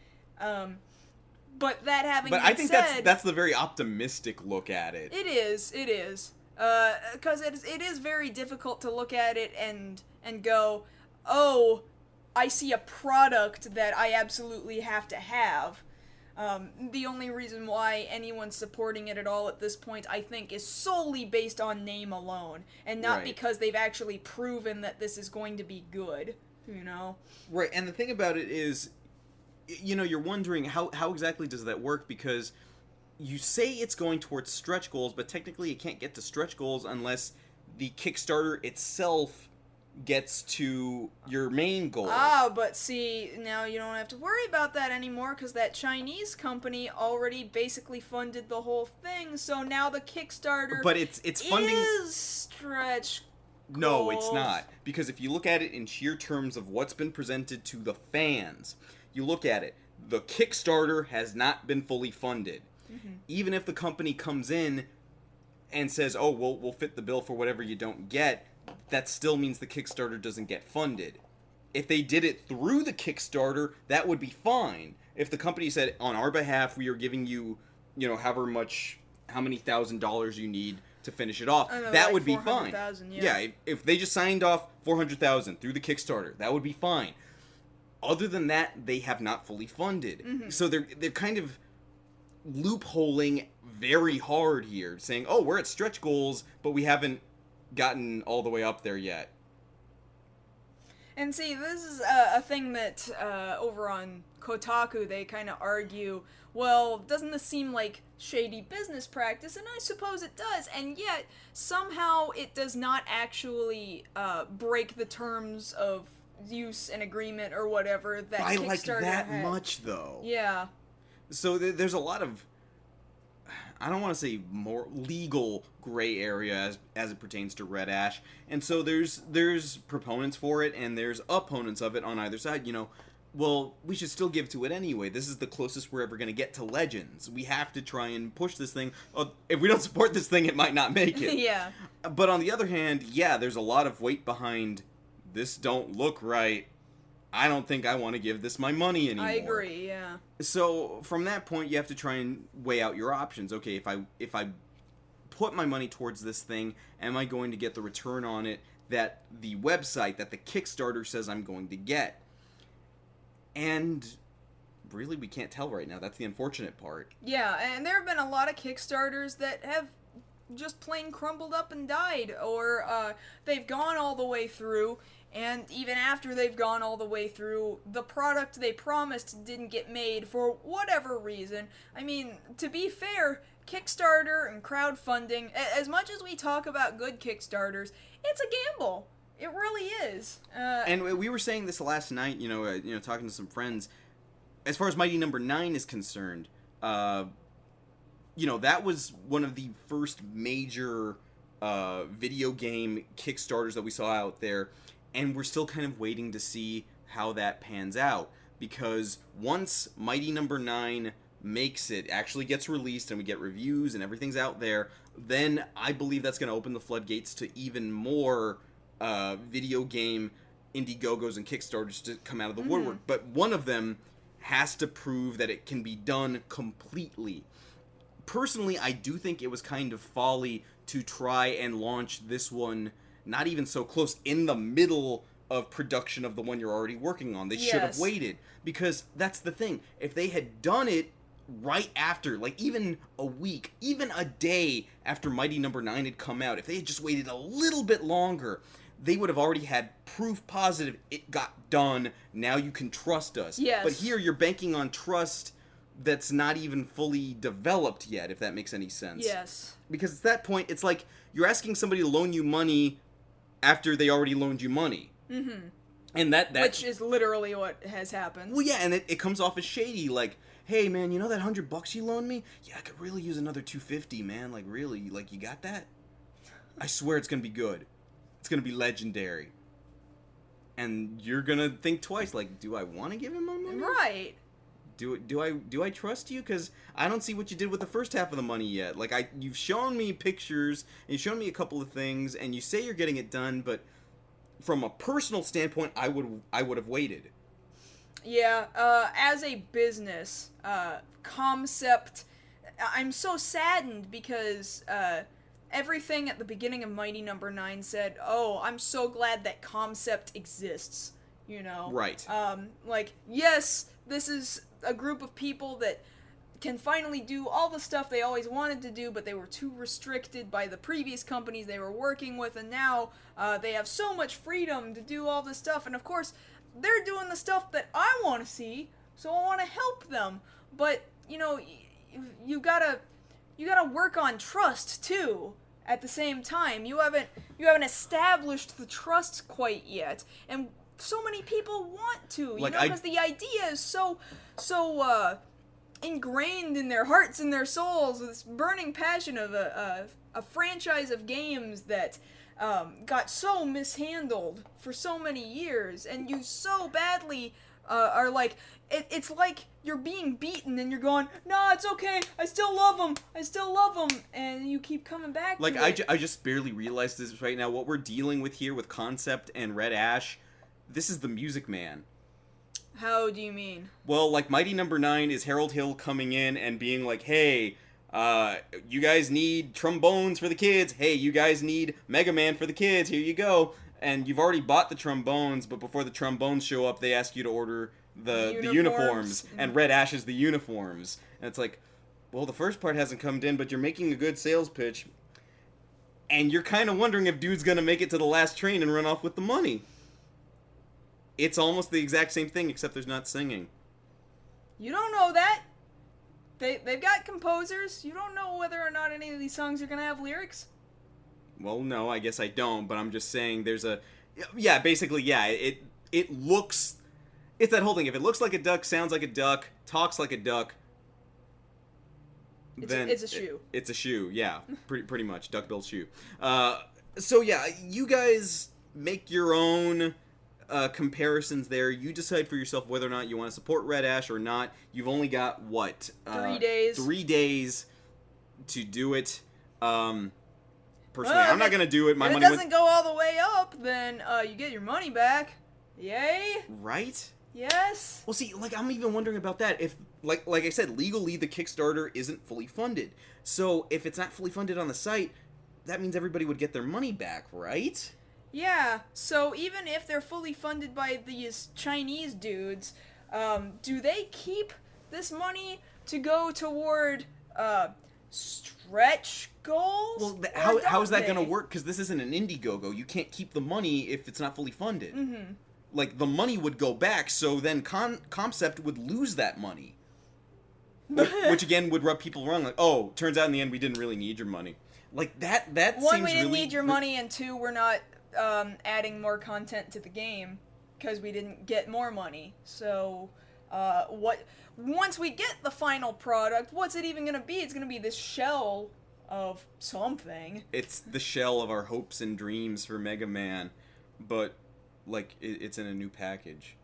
But that having been said... But I think that's the very optimistic look at it. It is. Because it is very difficult to look at it and go, oh, I see a product that I absolutely have to have. The only reason why anyone's supporting it at all at this point, I think, is solely based on name alone, and not because they've actually proven that this is going to be good, you know? Right, and the thing about it is, you're wondering how exactly does that work, because you say it's going towards stretch goals, but technically it can't get to stretch goals unless the Kickstarter itself gets to your main goal. But see, now you don't have to worry about that anymore because that Chinese company already basically funded the whole thing, so now the Kickstarter it's funding is stretch goals. No, it's not. Because if you look at it in sheer terms of what's been presented to the fans, you look at it, the Kickstarter has not been fully funded. Mm-hmm. Even if the company comes in and says, oh, we'll fit the bill for whatever you don't get, that still means the Kickstarter doesn't get funded. If they did it through the Kickstarter, that would be fine. If the company said, on our behalf, we are giving you, how many $1,000s you need to finish it off, that like would be fine. Yeah, if they just signed off $400,000 through the Kickstarter, that would be fine. Other than that, they have not fully funded. Mm-hmm. So they're kind of loopholing very hard here, saying, oh, we're at stretch goals, but we haven't gotten all the way up there yet. And see, this is a thing that over on Kotaku they kind of argue, well, doesn't this seem like shady business practice? And I suppose it does, and yet somehow it does not actually break the terms of use and agreement or whatever that by Kickstarter like that had. Much though. Yeah. So there's a lot of, I don't want to say more legal gray area as it pertains to Red Ash, and so there's proponents for it and there's opponents of it on either side. Well, we should still give to it anyway. This is the closest we're ever going to get to Legends. We have to try and push this thing. If we don't support this thing, it might not make it. Yeah. But on the other hand, yeah, there's a lot of weight behind this. Don't look right. I don't think I want to give this my money anymore. I agree, yeah. So from that point, you have to try and weigh out your options. Okay, if I put my money towards this thing, am I going to get the return on it that the website, that the Kickstarter says I'm going to get? And really, we can't tell right now. That's the unfortunate part. Yeah, and there have been a lot of Kickstarters that have just plain crumbled up and died, or they've gone all the way through, and even after they've gone all the way through, the product they promised didn't get made for whatever reason. I mean, to be fair, Kickstarter and crowdfunding, as much as we talk about good Kickstarters, it's a gamble. It really is. And we were saying this last night, talking to some friends. As far as Mighty Number 9 is concerned, that was one of the first major video game Kickstarters that we saw out there, and we're still kind of waiting to see how that pans out, because once Mighty Number 9 makes it, actually gets released, and we get reviews and everything's out there, then I believe that's going to open the floodgates to even more video game Indiegogos and Kickstarters to come out of the woodwork. But one of them has to prove that it can be done completely. Personally, I do think it was kind of folly to try and launch this one not even so close in the middle of production of the one you're already working on. They should have waited, because that's the thing. If they had done it right after, like even a week, even a day after Mighty Number 9 had come out, if they had just waited a little bit longer, they would have already had proof positive it got done. Now you can trust us. Yes. But here you're banking on trust that's not even fully developed yet, if that makes any sense. Yes. Because at that point, it's like you're asking somebody to loan you money after they already loaned you money. Mm-hmm. And that which is literally what has happened. Well, yeah, and it comes off as shady, like, hey, man, you know that $100 you loaned me? Yeah, I could really use another $250, man. Like, really? Like, you got that? I swear it's gonna be good. It's gonna be legendary. And you're gonna think twice, like, do I want to give him my money? Right. Do I trust you? Because I don't see what you did with the first half of the money yet. Like, you've shown me pictures, and you've shown me a couple of things, and you say you're getting it done, but from a personal standpoint, I would have waited. Yeah, as a business, Concept, I'm so saddened because, everything at the beginning of Mighty Number 9 said, oh, I'm so glad that Concept exists, you know? Right. Like, yes, this is a group of people that can finally do all the stuff they always wanted to do, but they were too restricted by the previous companies they were working with, and now, they have so much freedom to do all this stuff, and of course, they're doing the stuff that I want to see, so I want to help them. But, you gotta work on trust, too, at the same time. You haven't established the trust quite yet, and so many people want to, because the idea is so ingrained in their hearts and their souls, this burning passion of a franchise of games that got so mishandled for so many years, and you so badly are like, it's like you're being beaten and you're going, no, it's okay, I still love them, and you keep coming back like, to it. I just barely realized this right now. What we're dealing with here with Concept and Red Ash, this is the Music Man. How do you mean? Well, like, Mighty Number 9 is Harold Hill coming in and being like, hey, you guys need trombones for the kids. Hey, you guys need Mega Man for the kids. Here you go. And you've already bought the trombones, but before the trombones show up, they ask you to order the uniforms. And Red Ash is the uniforms. And it's like, well, the first part hasn't come in, but you're making a good sales pitch. And you're kind of wondering if dude's going to make it to the last train and run off with the money. It's almost the exact same thing, except there's not singing. You don't know that. They've got composers. You don't know whether or not any of these songs are going to have lyrics. Well, no, I guess I don't, but I'm just saying there's a... Yeah, basically, yeah, it looks... It's that whole thing. If it looks like a duck, sounds like a duck, talks like a duck, then... It's a shoe. It's a shoe, yeah. Pretty much. Duck-billed shoe. So, yeah, you guys make your own... comparisons there. You decide for yourself whether or not you want to support Red Ash or not. You've only got, 3 days. 3 days to do it. Personally, I'm not going to do it. If it doesn't go all the way up, then you get your money back. Yay? Right? Yes. Well, see, like, I'm even wondering about that. If, like I said, legally the Kickstarter isn't fully funded. So, if it's not fully funded on the site, that means everybody would get their money back, right? Yeah, so even if they're fully funded by these Chinese dudes, do they keep this money to go toward, stretch goals? Well, how is that going to work? Because this isn't an Indiegogo. You can't keep the money if it's not fully funded. Mm-hmm. Like, the money would go back, so then Concept would lose that money. Which, again, would rub people wrong. Like, oh, turns out in the end we didn't really need your money. Like, that One, seems we didn't really... need your money, and two, we're not adding more content to the game because we didn't get more money. So, once we get the final product, what's it even gonna be? It's gonna be this shell of something. It's the shell of our hopes and dreams for Mega Man, but like it's in a new package.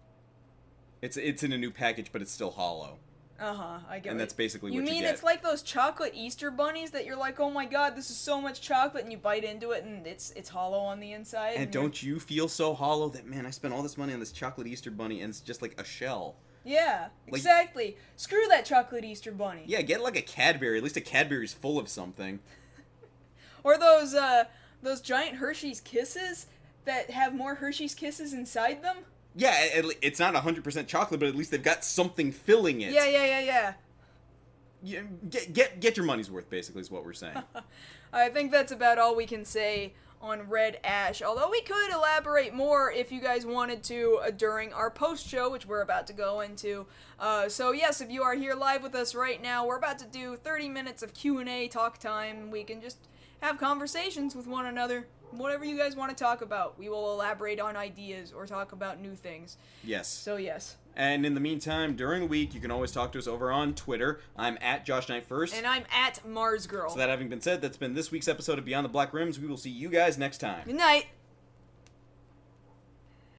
It's in a new package, but it's still hollow. I get it. And that's basically what you mean get. it's like those chocolate Easter bunnies that you're like, oh my god, this is so much chocolate, and you bite into it and it's hollow on the inside. And don't you feel so hollow that, man, I spent all this money on this chocolate Easter bunny and it's just like a shell? Yeah, like, exactly. Screw that chocolate Easter bunny. Yeah, get like a Cadbury. At least a Cadbury's full of something. Or those giant Hershey's Kisses that have more Hershey's Kisses inside them. Yeah, it's not 100% chocolate, but at least they've got something filling it. Yeah. Get your money's worth, basically, is what we're saying. I think that's about all we can say on Red Ash, although we could elaborate more if you guys wanted to during our post-show, which we're about to go into. So yes, if you are here live with us right now, we're about to do 30 minutes of Q&A talk time. We can just have conversations with one another. Whatever you guys want to talk about, we will elaborate on ideas or talk about new things. Yes. So yes. And in the meantime, during the week, you can always talk to us over on Twitter. I'm at Josh Knight First. And I'm at Mars Girl. So that having been said, that's been this week's episode of Beyond the Black Rims. We will see you guys next time. Good night.